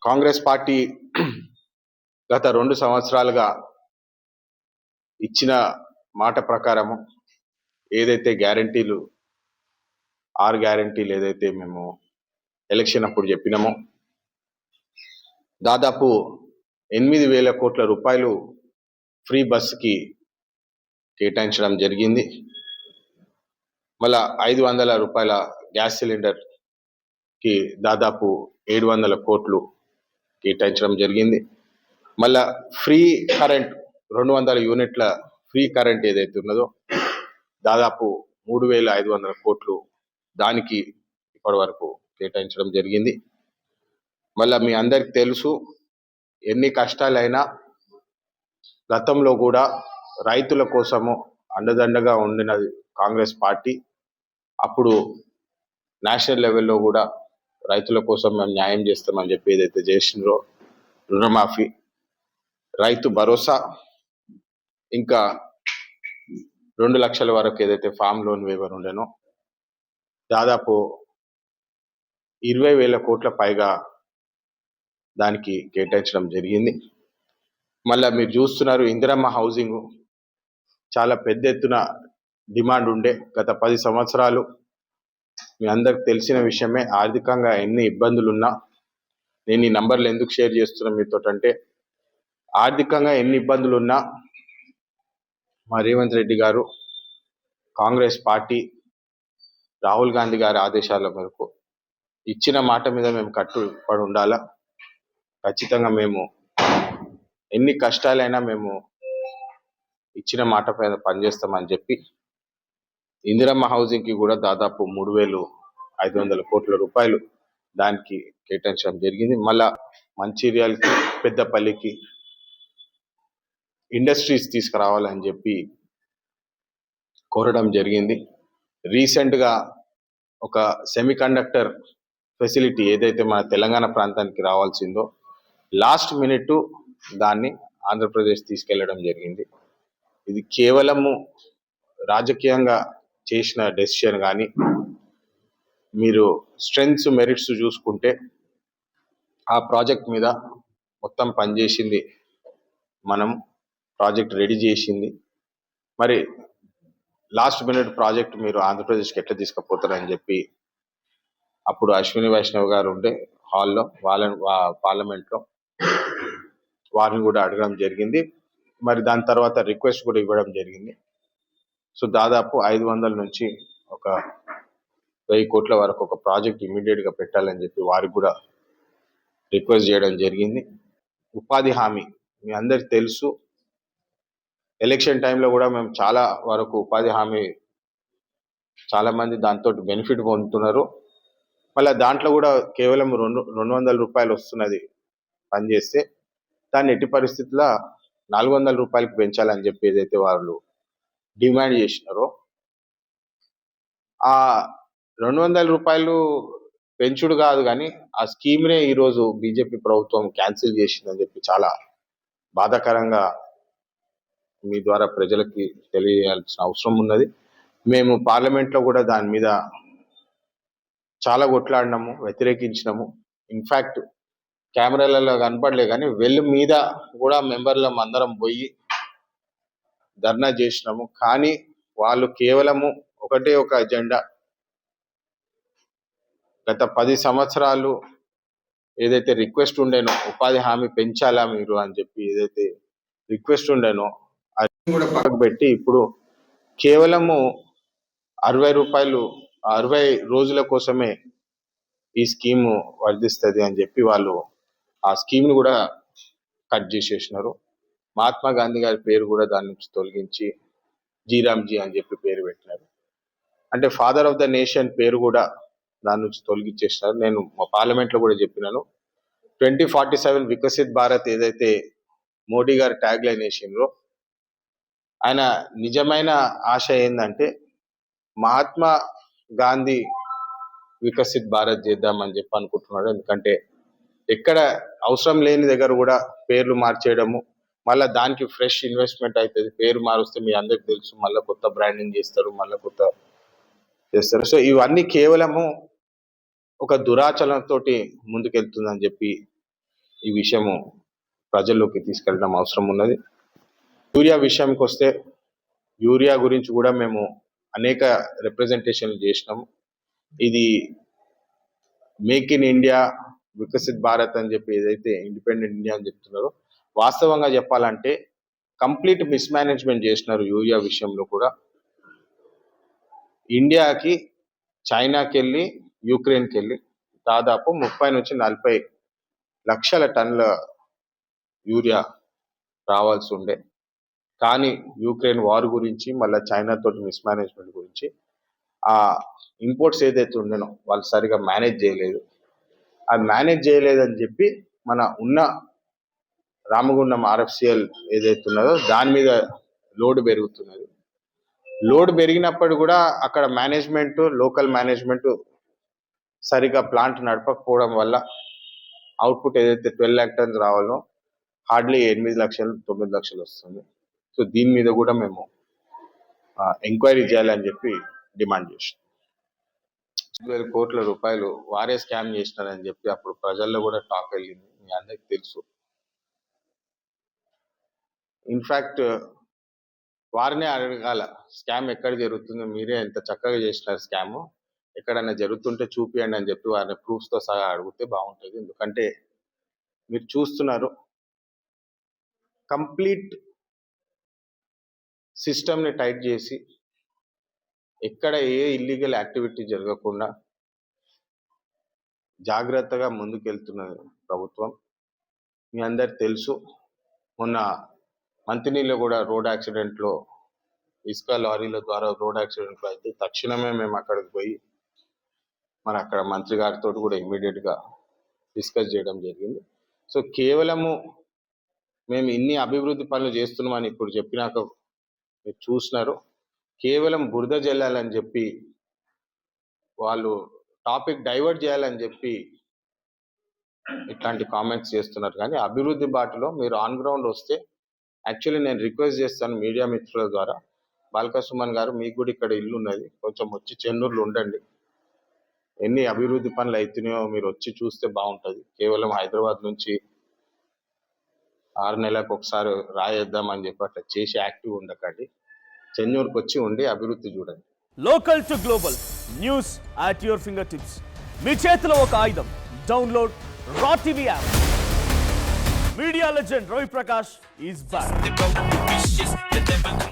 Congress party గత 2 సంవత్సరాలుగా ఇచ్చిన మాట ప్రకారము ఏదైతే గ్యారంటీలు 6 గ్యారంటీలు ఏదైతే మేము ఎలక్షన్ అప్పుడు చెప్పినామో దాదాపు 8,000 కోట్ల రూపాయలు ఫ్రీ బస్కి కేటాయించడం జరిగింది. మళ్ళా 500 రూపాయల గ్యాస్ సిలిండర్కి దాదాపు 700 కోట్లు కేటాయించడం జరిగింది. మళ్ళా ఫ్రీ కరెంట్ 200 యూనిట్ల ఫ్రీ కరెంట్ ఏదైతే ఉన్నదో దాదాపు 3,500 కోట్లు దానికి ఇప్పటి వరకు కేటాయించడం జరిగింది. మళ్ళా మీ అందరికి తెలుసు, ఎన్ని కష్టాలైనా గతంలో కూడా రైతుల కోసము అండదండగా ఉండినది కాంగ్రెస్ పార్టీ. అప్పుడు నేషనల్ లెవెల్లో కూడా రైతుల కోసం మేము న్యాయం చేస్తామని చెప్పి ఏదైతే చేసినారో రుణమాఫీ, రైతు భరోసా, ఇంకా 2 లక్షల వరకు ఏదైతే ఫామ్ లోన్ వేవర్ ఉండేనో దాదాపు 20,000 కోట్ల పైగా దానికి కేటాయించడం జరిగింది. మళ్ళీ మీరు చూస్తున్నారు, ఇందిరమ్మ హౌసింగ్ చాలా పెద్ద ఎత్తున డిమాండ్ ఉండే. గత 10 సంవత్సరాలు మీ అందరికి తెలిసిన విషయమే. ఆర్థికంగా ఎన్ని ఇబ్బందులు ఉన్నా, నేను ఈ నంబర్లు ఎందుకు షేర్ చేస్తున్నా మీతో అంటే, ఆర్థికంగా ఎన్ని ఇబ్బందులు ఉన్నా మా రేవంత్ రెడ్డి గారు, కాంగ్రెస్ పార్టీ, రాహుల్ గాంధీ గారి ఆదేశాల మేరకు ఇచ్చిన మాట మీద మేము కట్టుబడి ఉండాలా. ఖచ్చితంగా మేము ఎన్ని కష్టాలైనా మేము ఇచ్చిన మాట పైన పనిచేస్తామని చెప్పి ఇందిరమ్మ హౌసింగ్కి కూడా దాదాపు 3,500 కోట్ల రూపాయలు దానికి కేటాయించడం జరిగింది. మళ్ళా మంచిర్యాలకి, పెద్దపల్లికి ఇండస్ట్రీస్ తీసుకురావాలని చెప్పి కోరడం జరిగింది. రీసెంట్గా ఒక సెమీకండక్టర్ ఫెసిలిటీ ఏదైతే మన తెలంగాణ ప్రాంతానికి రావాల్సిందో లాస్ట్ మినిట్ దాన్ని ఆంధ్రప్రదేశ్ తీసుకెళ్లడం జరిగింది. ఇది కేవలము రాజకీయంగా చేసిన డెసిషన్, కానీ మీరు స్ట్రెంగ్స్ మెరిట్స్ చూసుకుంటే ఆ ప్రాజెక్ట్ మీద మొత్తం పనిచేసింది మనం, ప్రాజెక్ట్ రెడీ చేసింది. మరి లాస్ట్ మినిట్ ప్రాజెక్ట్ మీరు ఆంధ్రప్రదేశ్కి ఎట్లా తీసుకుపోతారని చెప్పి అప్పుడు అశ్విని వైష్ణవ్ గారు ఉండే హాల్లో పార్లమెంట్లో వారిని కూడా అడగడం జరిగింది. మరి దాని తర్వాత రిక్వెస్ట్ కూడా ఇవ్వడం జరిగింది. సో దాదాపు 500 నుంచి ఒక 1000 కోట్ల వరకు ఒక ప్రాజెక్ట్ ఇమీడియట్గా పెట్టాలని చెప్పి వారికి కూడా రిక్వెస్ట్ చేయడం జరిగింది. ఉపాధి హామీ మీ అందరికి తెలుసు, ఎలక్షన్ టైంలో కూడా మేము చాలా వరకు ఉపాధి హామీ చాలా మంది దాంతో బెనిఫిట్ పొందుతున్నారు. మళ్ళీ దాంట్లో కూడా కేవలం 200 రూపాయలు వస్తున్నది పనిచేస్తే, దాన్ని ఎట్టి పరిస్థితుల్లో 400 రూపాయలకి పెంచాలని చెప్పి ఏదైతే వాళ్ళు డిమాండ్ చేసినారో ఆ 200 రూపాయలు పెంచుడు కాదు, కానీ ఆ స్కీమ్నే ఈరోజు బీజేపీ ప్రభుత్వం క్యాన్సిల్ చేసిందని చెప్పి చాలా బాధాకరంగా మీ ద్వారా ప్రజలకి తెలియాల్సిన అవసరం ఉన్నది. మేము పార్లమెంట్లో కూడా దాని మీద చాలా కొట్లాడినాము, వ్యతిరేకించినాము. ఇన్ఫ్యాక్ట్ కెమెరాలలో కనపడలే కానీ వెళ్ళు మీద కూడా మెంబర్లం అందరం పోయి ధర్నా చేసినాము. కానీ వాళ్ళు కేవలము ఒకటే ఒక అజెండా, గత 10 సంవత్సరాలు ఏదైతే రిక్వెస్ట్ ఉండేనో ఉపాధి హామీ పెంచాలా మీరు అని చెప్పి ఏదైతే రిక్వెస్ట్ ఉండేనో అది కూడా పక్కకు పెట్టి ఇప్పుడు కేవలము 60 రూపాయలు 60 రోజుల కోసమే ఈ స్కీము వర్ధిస్తుంది అని చెప్పి వాళ్ళు ఆ స్కీమ్ని కూడా కట్ చేసేసినారు. మహాత్మా గాంధీ గారి పేరు కూడా దాని నుంచి తొలగించి జీరామ్జీ అని చెప్పి పేరు పెట్టినారు. అంటే ఫాదర్ ఆఫ్ ద నేషన్ పేరు కూడా దాని నుంచి తొలగించేసినారు. నేను మా పార్లమెంట్లో కూడా చెప్పినాను, 2047 వికసిత్ భారత్ ఏదైతే మోడీ గారు ట్యాగ్ లైన్ వేసిండ్రో, ఆయన నిజమైన ఆశ ఏంటంటే మహాత్మా గాంధీ వికసిత్ భారత్ చేద్దామని చెప్పి అనుకుంటున్నాడు. ఎందుకంటే ఎక్కడ అవసరం లేని దగ్గర కూడా పేర్లు మార్చేయడము, మళ్ళీ దానికి ఫ్రెష్ ఇన్వెస్ట్మెంట్ అవుతుంది. పేరు మారుస్తే మీ అందరికి తెలుసు, మళ్ళీ కొత్త బ్రాండింగ్ చేస్తారు, మళ్ళీ కొత్త చేస్తారు. సో ఇవన్నీ కేవలము ఒక దురాచరణతో ముందుకెళ్తుందని చెప్పి ఈ విషయము ప్రజల్లోకి తీసుకెళ్ళడం అవసరం ఉన్నది. యూరియా విషయానికి వస్తే యూరియా గురించి కూడా మేము అనేక రిప్రజెంటేషన్లు చేసినాము. ఇది make in India, Viksit Bharat అని చెప్పి ఏదైతే ఇండిపెండెంట్ ఇండియా అని చెప్తున్నారో, వాస్తవంగా చెప్పాలంటే కంప్లీట్ మిస్మేనేజ్మెంట్ చేసినారు యూరియా విషయంలో కూడా. ఇండియాకి చైనాకి వెళ్ళి యూక్రెయిన్కి వెళ్ళి దాదాపు 30 నుంచి 40 లక్షల టన్నుల యూరియా రావాల్సి ఉండే. కానీ యూక్రెయిన్ వార్ గురించి మళ్ళీ చైనా తోటి మిస్మేనేజ్మెంట్ గురించి ఆ ఇంపోర్ట్స్ ఏదైతే ఉండేనో వాళ్ళు సరిగా మేనేజ్ చేయలేదు. అది మేనేజ్ చేయలేదని చెప్పి మన ఉన్న రామగుండం RFCL ఏదైతే ఉన్నదో దాని మీద లోడ్ పెరుగుతున్నది. లోడ్ పెరిగినప్పుడు కూడా అక్కడ మేనేజ్మెంట్, లోకల్ మేనేజ్మెంట్ సరిగా ప్లాంట్ నడపకపోవడం వల్ల అవుట్పుట్ ఏదైతే 12 lakh tons రావాలో హార్డ్లీ 8 లక్షలు 9 లక్షలు వస్తుంది. సో దీని మీద కూడా మేము ఎంక్వైరీ చేయాలని చెప్పి డిమాండ్ చేసాం. 1,000 కోట్ల రూపాయలు వారే స్కామ్ చేసినారని చెప్పి అప్పుడు ప్రజల్లో కూడా టాక్ వెళ్ళింది, మీ అందరికి తెలుసు. ఇన్ఫ్యాక్ట్ వారినే అడగాల, స్కామ్ ఎక్కడ జరుగుతుంది, మీరే ఎంత చక్కగా చేసినారు స్కామ్, ఎక్కడైనా జరుగుతుంటే చూపియండి అని చెప్పి వారిని ప్రూఫ్స్తో సహా అడిగితే బాగుంటుంది. ఎందుకంటే మీరు చూస్తున్నారు కంప్లీట్ సిస్టమ్ని టైట్ చేసి ఎక్కడ ఏ ఇల్లీగల్ యాక్టివిటీ జరగకుండా జాగ్రత్తగా ముందుకెళ్తున్నది ప్రభుత్వం. మీ అందరు తెలుసు, మొన్న మంతినీలో కూడా రోడ్ యాక్సిడెంట్లో ఇసుక లారీల ద్వారా రోడ్ యాక్సిడెంట్లో అయితే తక్షణమే మేము అక్కడికి పోయి మరి అక్కడ మంత్రి గారితో కూడా ఇమ్మీడియట్గా డిస్కస్ చేయడం జరిగింది. సో కేవలము మేము ఇన్ని అభివృద్ధి పనులు చేస్తున్నామని ఇప్పుడు చెప్పినాక మీరు చూసినారు, కేవలం బురద జల్లాలని చెప్పి వాళ్ళు టాపిక్ డైవర్ట్ చేయాలని చెప్పి ఇట్లాంటి కామెంట్స్ చేస్తున్నారు. కానీ అభివృద్ధి బాటలో మీరు ఆన్ గ్రౌండ్ వస్తే, యాక్చువల్లీ నేను రిక్వెస్ట్ చేస్తాను మీడియా మిత్రుల ద్వారా, బాల్క సుమన్ గారు మీకు కూడా ఇక్కడ ఇల్లు ఉన్నది, కొంచెం వచ్చి చెన్నూరులో ఉండండి, ఎన్ని అభివృద్ధి పనులు అవుతున్నాయో మీరు వచ్చి చూస్తే బాగుంటుంది. కేవలం హైదరాబాద్ నుంచి 6 నెలలకు ఒకసారి రాయేద్దామని చెప్పి అట్లా చేసి యాక్టివ్ ఉండకండి, చెన్నూరుకి వచ్చి ఉండి అభివృద్ధి చూడండి. Local to global news at your finger tips, మీ చేతిలో ఒక ఆయుధం. Download Raw TV app. Media legend Ravi Prakash is back.